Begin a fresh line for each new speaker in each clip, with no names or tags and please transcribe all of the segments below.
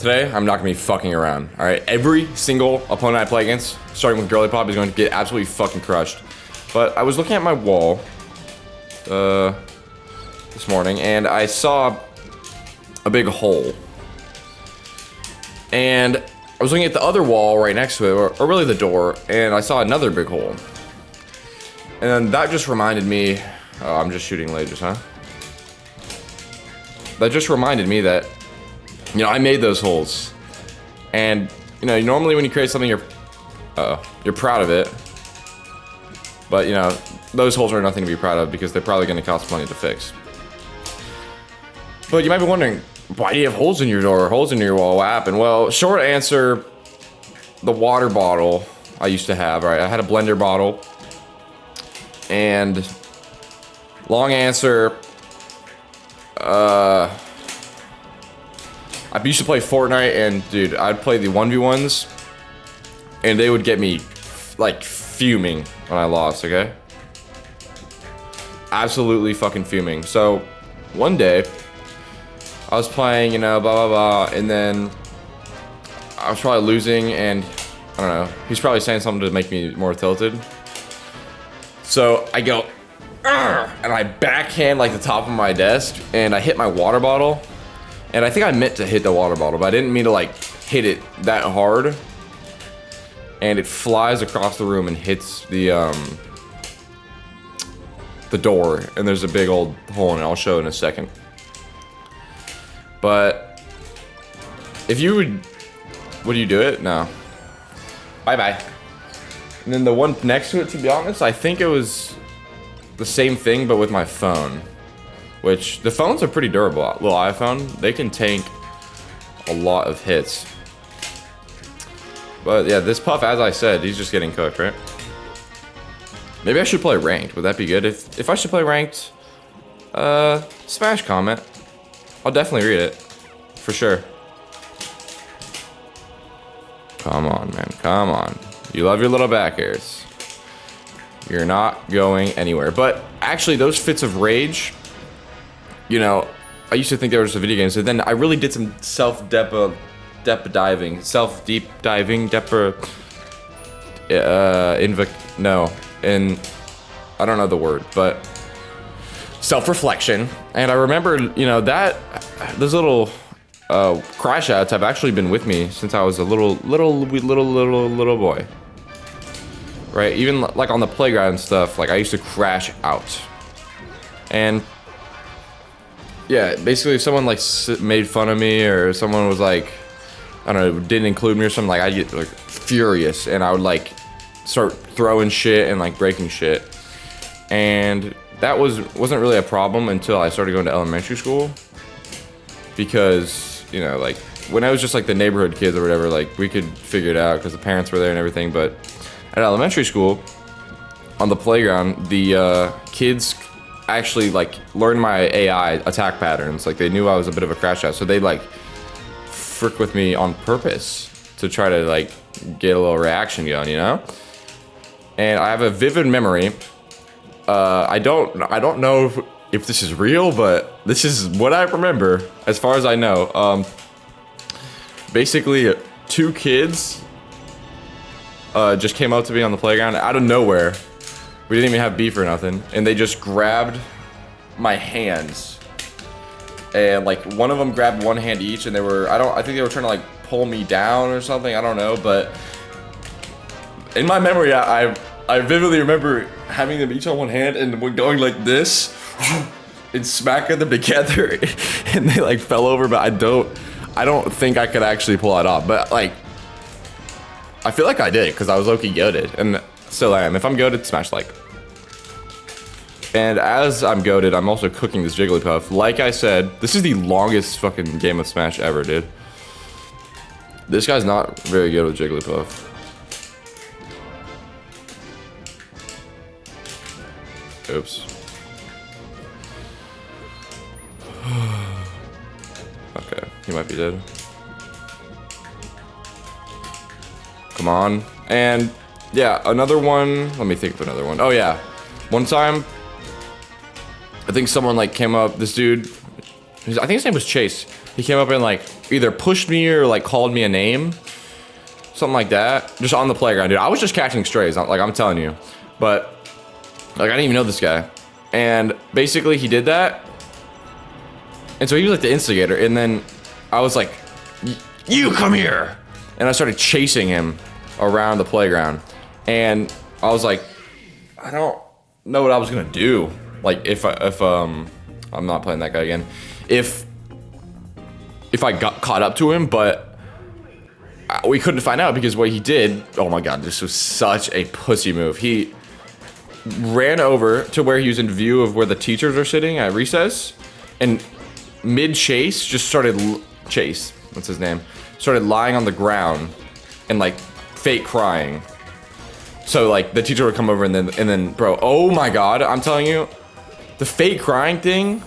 Today, I'm not gonna be fucking around, alright? Every single opponent I play against, starting with Girly Pop, is going to get absolutely fucking crushed. But I was looking at my wall, this morning, and I saw a big hole. And I was looking at the other wall right next to it, or really the door, and I saw another big hole. And then that just reminded me, oh, I'm just shooting lasers, huh? That just reminded me that, you know, I made those holes. And, you know, normally when you create something, you're proud of it. But, you know, those holes are nothing to be proud of because they're probably going to cost money to fix. But you might be wondering, why do you have holes in your door, holes in your wall? What happened? Well, short answer, the water bottle I used to have, right? I had a blender bottle. And long answer, I used to play Fortnite, and dude, I'd play the 1v1s, and they would get me, like, fuming when I lost, okay? Absolutely fucking fuming. So, one day, I was playing, you know, blah, blah, blah, and then I was probably losing, and, I don't know, he's probably saying something to make me more tilted. So, I go, and I backhand, like, the top of my desk, and I hit my water bottle. And I think I meant to hit the water bottle, but I didn't mean to, like, hit it that hard. And it flies across the room and hits the door. And there's a big old hole in it. I'll show in a second. But if you would you do it? No. Bye-bye. And then the one next to it, to be honest, I think it was the same thing, but with my phone. Which, the phones are pretty durable. Little iPhone, they can tank a lot of hits. But yeah, this Puff, as I said, he's just getting cooked, right? Maybe I should play ranked. Would that be good? If I should play ranked, smash comment. I'll definitely read it. For sure. Come on, man. Come on. You love your little back airs. You're not going anywhere. But actually, those fits of rage... You know, I used to think they were just a video game, so then I really did some self-deep diving, and I don't know the word, but self-reflection. And I remember, you know, those little crash outs have actually been with me since I was a little boy. Right? Even like on the playground and stuff, like I used to crash out. And yeah, basically if someone like made fun of me or someone was like, I don't know, didn't include me or something, like I'd get like furious and I would like start throwing shit and like breaking shit. And that wasn't really a problem until I started going to elementary school. Because, you know, like when I was just like the neighborhood kids or whatever, like we could figure it out because the parents were there and everything. But at elementary school, on the playground, the kids actually like learned my AI attack patterns. Like they knew I was a bit of a crash out, so they like frick with me on purpose to try to like get a little reaction going, you know. And I have a vivid memory. I don't know if this is real, but this is what I remember as far as I know. Basically, two kids just came up to me on the playground out of nowhere. We didn't even have beef or nothing, and they just grabbed my hands, and like one of them grabbed one hand each, and I think they were trying to like pull me down or something. I don't know, but in my memory, I vividly remember having them each on one hand and going like this and smacking them together, and they like fell over. But I don't think I could actually pull it off. But like, I feel like I did because I was low-key goated, and still am. If I'm goated, smash like. And as I'm goated, I'm also cooking this Jigglypuff. Like I said, this is the longest fucking game of Smash ever, dude. This guy's not very good with Jigglypuff. Oops. Okay, he might be dead. Come on. And yeah, another one. Let me think of another one. Oh yeah, one time I think someone like came up, this dude, I think his name was Chase. He came up and like either pushed me or like called me a name. Something like that. Just on the playground, dude. I was just catching strays, like I'm telling you. But like I didn't even know this guy. And basically he did that. And so he was like the instigator. And then I was like, you come here. And I started chasing him around the playground. And I was like, I don't know what I was gonna do. Like if I'm not playing that guy again. If I got caught up to him, but we couldn't find out because what he did, oh my God, this was such a pussy move. He ran over to where he was in view of where the teachers are sitting at recess, and mid-chase just started, Chase, what's his name, started lying on the ground and like fake crying. So like the teacher would come over and then bro, oh my God, I'm telling you, the fake crying thing,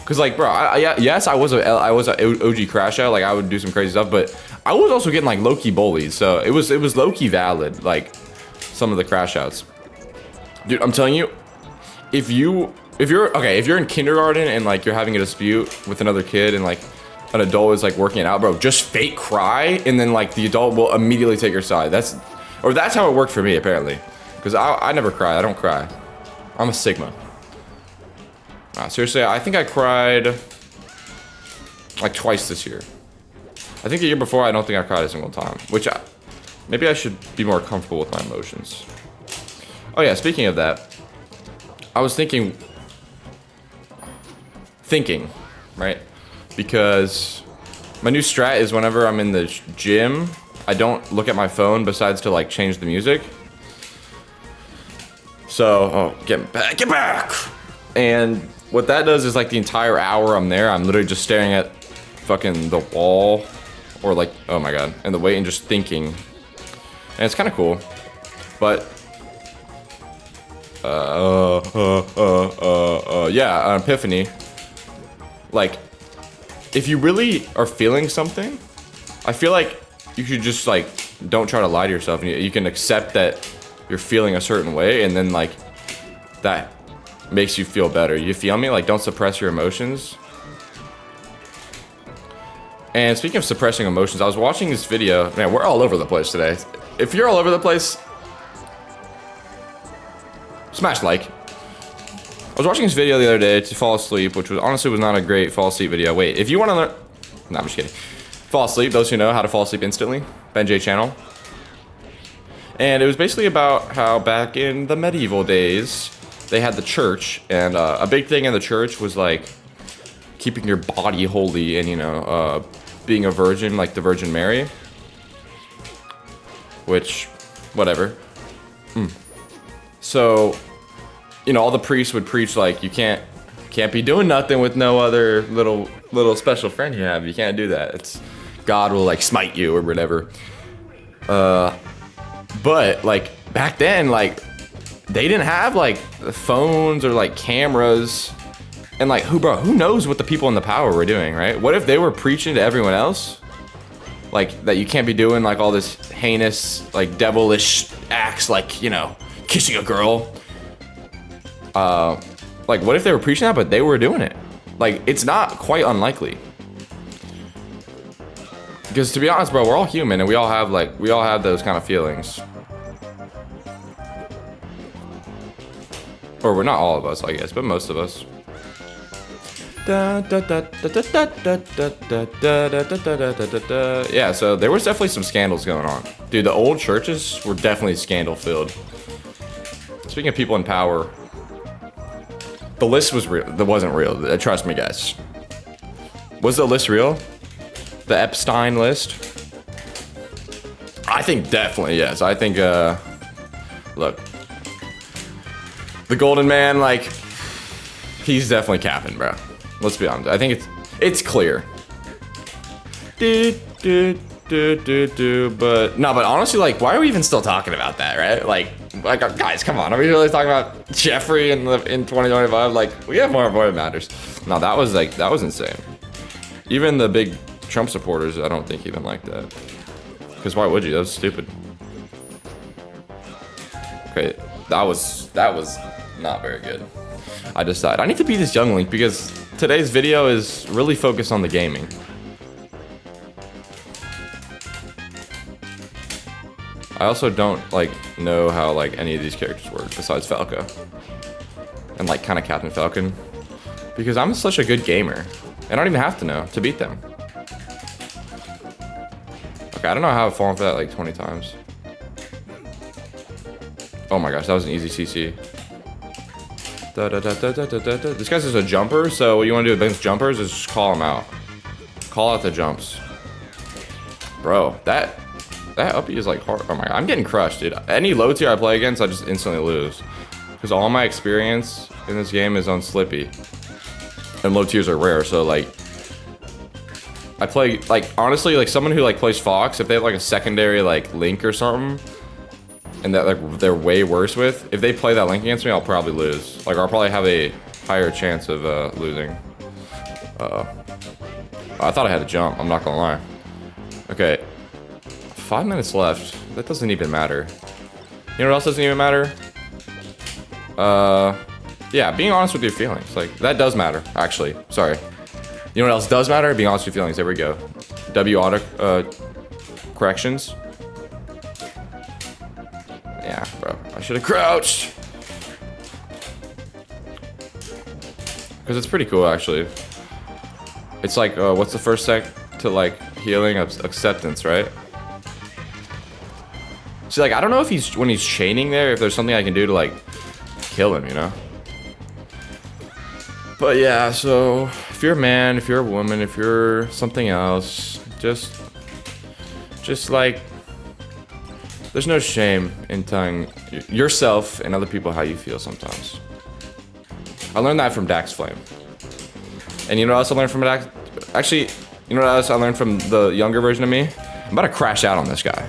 cause like bro, yes, I was a OG crash out, like I would do some crazy stuff, but I was also getting like low-key bullied, so it was low-key valid, like some of the crash outs. Dude, I'm telling you, if you're in kindergarten and like you're having a dispute with another kid and like an adult is like working it out, bro, just fake cry and then like the adult will immediately take your side. That's how it worked for me apparently, because I never cry. I don't cry. I'm a Sigma. Seriously, I think I cried like twice this year. I think the year before, I don't think I cried a single time, which maybe I should be more comfortable with my emotions. Oh yeah, speaking of that, I was thinking, right? Because my new strat is whenever I'm in the gym, I don't look at my phone besides to like change the music. So, get back! And what that does is like the entire hour I'm there, I'm literally just staring at fucking the wall or like, oh my God, and the weight and just thinking. And it's kind of cool, but yeah, an epiphany. Like, if you really are feeling something, I feel like you should just like, don't try to lie to yourself. And you can accept that you're feeling a certain way, and then like, that makes you feel better. You feel me? Like, don't suppress your emotions. And speaking of suppressing emotions, I was watching this video. Man, we're all over the place today. If you're all over the place, smash like. I was watching this video the other day to fall asleep, which was honestly was not a great fall asleep video. Wait, if you want to learn, no, I'm just kidding. Fall asleep, those who know how to fall asleep instantly, Ben J channel. And it was basically about how back in the medieval days, they had the church, and a big thing in the church was like keeping your body holy and, you know, being a virgin, like the Virgin Mary. Which, whatever. So, you know, all the priests would preach like, you can't be doing nothing with no other little special friend you have. You can't do that. It's God will like smite you or whatever. But like back then, like they didn't have like phones or like cameras, and like who knows what the people in the power were doing, right? What if they were preaching to everyone else, like that you can't be doing like all this heinous, like devilish acts, like, you know, kissing a girl. Like what if they were preaching that, but they were doing it? Like, it's not quite unlikely. Because to be honest, bro, we're all human and we all have those kind of feelings. Or we're not all of us, I guess, but most of us. Yeah, so there was definitely some scandals going on. Dude, the old churches were definitely scandal filled. Speaking of people in power, the list was real. That wasn't real. Trust me, guys. Was the list real? The Epstein list? I think definitely, yes. I think, look. The Golden Man, like, he's definitely capping, bro. Let's be honest. I think it's clear. But honestly, like, why are we even still talking about that, right? Like, guys, come on. Are we really talking about Jeffrey in 2025? Like, we have more important matters. No, that was insane. Even the big Trump supporters, I don't think even like that. Because why would you? That was stupid. Okay, that was not very good. I decided I need to be this young Link because today's video is really focused on the gaming. I also don't like know how like any of these characters work besides Falco and like kind of Captain Falcon, because I'm such a good gamer and I don't even have to know to beat them. Okay, I don't know how I've fallen for that like 20 times. Oh my gosh, that was an easy CC. This guy's just a jumper, so what you want to do against jumpers is just call him out. Call out the jumps. Bro, that uppy is like hard. Oh my god, I'm getting crushed, dude. Any low tier I play against, I just instantly lose. Because all my experience in this game is on Slippy. And low tiers are rare, so like... I play, like, honestly, like someone who like plays Fox, if they have like a secondary like Link or something, and that like they're way worse with, if they play that Link against me, I'll probably lose. Like, I'll probably have a higher chance of losing. I thought I had to jump, I'm not gonna lie. Okay, 5 minutes left. That doesn't even matter. You know what else doesn't even matter? Yeah, being honest with your feelings. Like, that does matter, actually. Sorry. You know what else does matter? Being honest with your feelings. There we go. W auto corrections. Yeah, bro. I should have crouched. Because it's pretty cool, actually. It's like, what's the first sec to like healing? Acceptance, right? See, like, I don't know if he's, when he's chaining there, if there's something I can do to like kill him, you know? But yeah, so if you're a man, if you're a woman, if you're something else, just like, there's no shame in telling yourself and other people how you feel sometimes. I learned that from Dax Flame. And you know what else I learned from Dax? Actually, you know what else I learned from the younger version of me? I'm about to crash out on this guy.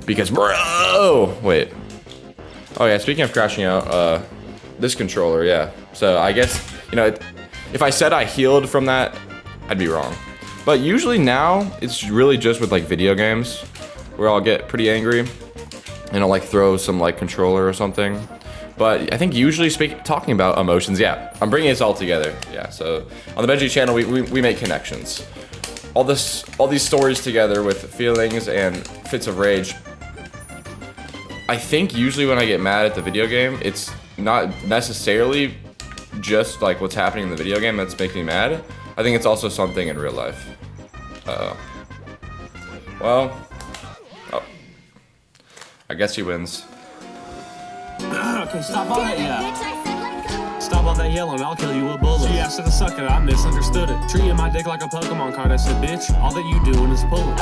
Because, bro! Wait. Oh yeah, speaking of crashing out, this controller, yeah. So I guess, you know, if I said I healed from that, I'd be wrong. But usually now, it's really just with like video games, where I'll get pretty angry, and I'll like throw some like controller or something. But I think usually talking about emotions, yeah, I'm bringing this all together. Yeah, so on the Benji channel, we make connections. All these stories together with feelings and fits of rage. I think usually when I get mad at the video game, it's not necessarily just like what's happening in the video game that's making me mad. I think it's also something in real life. Well, oh, I guess he wins.
Okay, stop all that, yeah. Stop all that yelling, I'll kill you with bullets. Gee, I should've sucked it, I misunderstood it. Treating my dick like a Pokemon card, I said, bitch, all that you doing is pulling.